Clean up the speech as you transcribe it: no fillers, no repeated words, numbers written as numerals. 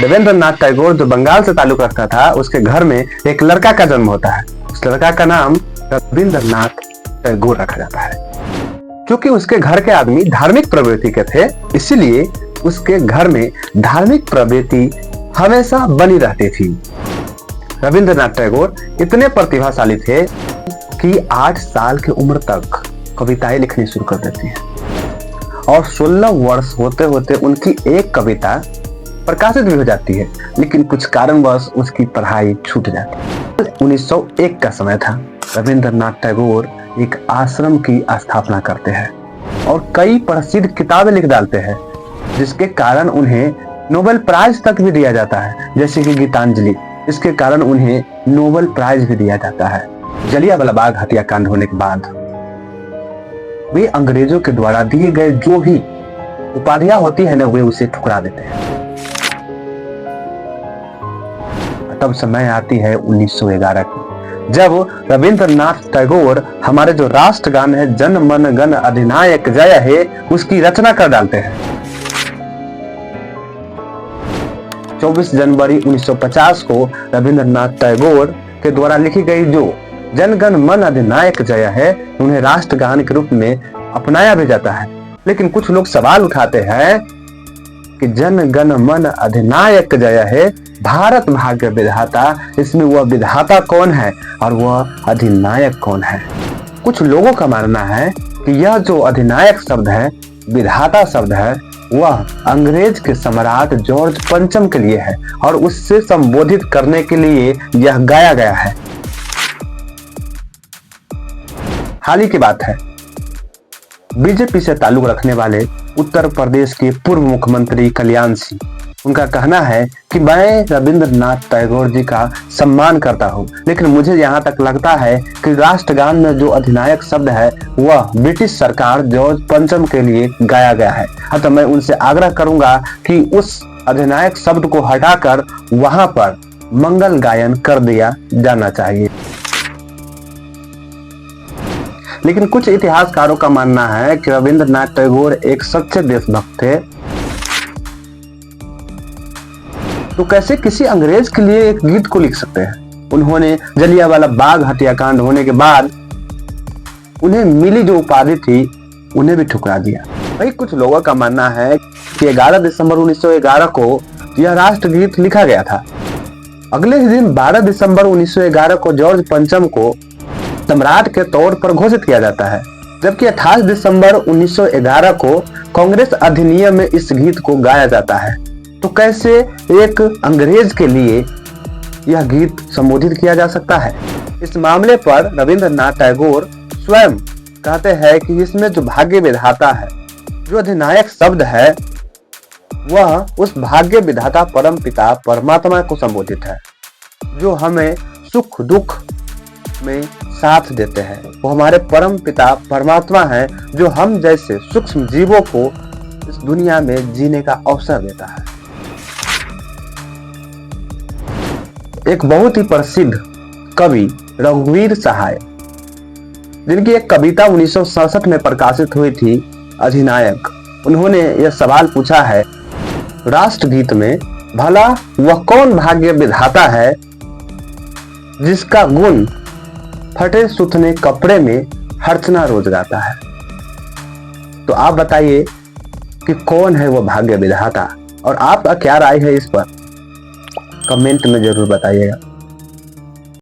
देवेंद्रनाथ टैगोर जो बंगाल से ताल्लुक रखता था, उसके घर में एक लड़का का जन्म होता है। उस लड़का का नाम रविंद्रनाथ टैगोर रखा जाता है। क्योंकि उसके घर के आदमी धार्मिक प्रवृत्ति के थे, इसीलिए उसके घर में धार्मिक प्रवृत्ति हमेशा बनी रहती थी। रविंद्रनाथ टैगोर इतने प्रतिभाशाली थे कि 8 साल की उम्र तक कविताएं लिखनी शुरू कर देती हैं और 16 वर्ष होते होते उनकी एक कविता प्रकाशित भी हो जाती है, लेकिन कुछ कारणवश उसकी पढ़ाई छूट जाती है। 1901 का समय था। रविंद्रनाथ टैगोर एक आश्रम की स्थापना करते हैं और कई प्रसिद्ध किताबें लिख डालते हैं, जिसके कारण उन्हें नोबेल प्राइज तक भी दिया जाता है, जैसे कि गीतांजलि। इसके कारण उन्हें नोबेल प्राइज भी दिया जाता है। जलियांवाला बाग हत्याकांड होने के बाद वे अंग्रेजों के द्वारा दिए गए जो भी उपाधियां होती है ना, वे उसे ठुकरा देते हैं। तब समय आती है 1911 की, जब रविंद्रनाथ टैगोर हमारे जो राष्ट्रगान है जन मन गण अधिनायक जय है, उसकी रचना कर डालते हैं। 24 जनवरी 1950 को रविंद्रनाथ टैगोर के द्वारा लिखी गई जो जन गण मन अधिनायक जय है, उन्हें राष्ट्रगान के रूप में अपनाया भी जाता है। लेकिन कुछ लोग सवाल उठाते हैं कि जन गण मन अधिनायक जय है, भारत भाग्य विधाता, इसमें वह विधाता कौन है और वह अधिनायक कौन है? कुछ लोगों का मानना है कि यह जो अधिनायक शब्द है, विधाता शब्द है, वह अंग्रेज के सम्राट जॉर्ज पंचम के लिए है और उससे संबोधित करने के लिए यह गाया गया है। हाल ही की बात है, बीजेपी से ताल्लुक रखने वाले उत्तर प्रदेश के पूर्व मुख्यमंत्री कल्याण सिंह, उनका कहना है कि मैं रविंद्रनाथ टैगोर जी का सम्मान करता हूं, लेकिन मुझे यहाँ तक लगता है कि राष्ट्रगान में जो अधिनायक शब्द है वह ब्रिटिश सरकार जॉर्ज पंचम के लिए गाया गया है। अतः मैं उनसे आग्रह करूंगा कि उस अधिनायक शब्द को हटाकर वहां पर मंगल गायन कर दिया जाना चाहिए। लेकिन कुछ इतिहासकारों का मानना है कि रविंद्रनाथ टैगोर एक सच्चे देशभक्त थे, तो कैसे किसी अंग्रेज के लिए एक गीत को लिख सकते हैं? उन्होंने जलियांवाला बाग हत्याकांड होने के बाद उन्हें मिली जो उपाधि थी, उन्हें भी ठुकरा दिया। वही कुछ लोगों का मानना है कि 11 दिसंबर 1911 को यह राष्ट्रगीत लिखा गया था। अगले ही दिन 12 दिसंबर 1911 को जॉर्ज पंचम को सम्राट के तौर पर घोषित किया जाता है, जबकि 28 दिसंबर 1911 को कांग्रेस अधिनियम में इस गीत को गाया जाता है। तो कैसे एक अंग्रेज के लिए यह गीत संबोधित किया जा सकता है? इस मामले पर रविंद्रनाथ टैगोर स्वयं कहते हैं कि इसमें जो भाग्य विधाता है, जो अधिनायक शब्द है, वह उस भाग्य विधाता परम पिता परमात्मा को संबोधित है, जो हमें सुख दुख में साथ देते हैं। वो हमारे परम पिता परमात्मा है, जो हम जैसे सूक्ष्म जीवों को इस दुनिया में जीने का अवसर देता है। एक बहुत ही प्रसिद्ध कवि रघुवीर सहाय, जिनकी एक कविता 1967 में प्रकाशित हुई थी, अधिनायक, उन्होंने यह सवाल पूछा है राष्ट्रगीत में, भला वह कौन भाग्य विधाता है जिसका गुण फटे सुथने कपड़े में हर्चना रोज गाता है? तो आप बताइए कि कौन है वो भाग्य विधाता, और आपका क्या राय है इस पर? कमेंट में जरूर बताइएगा।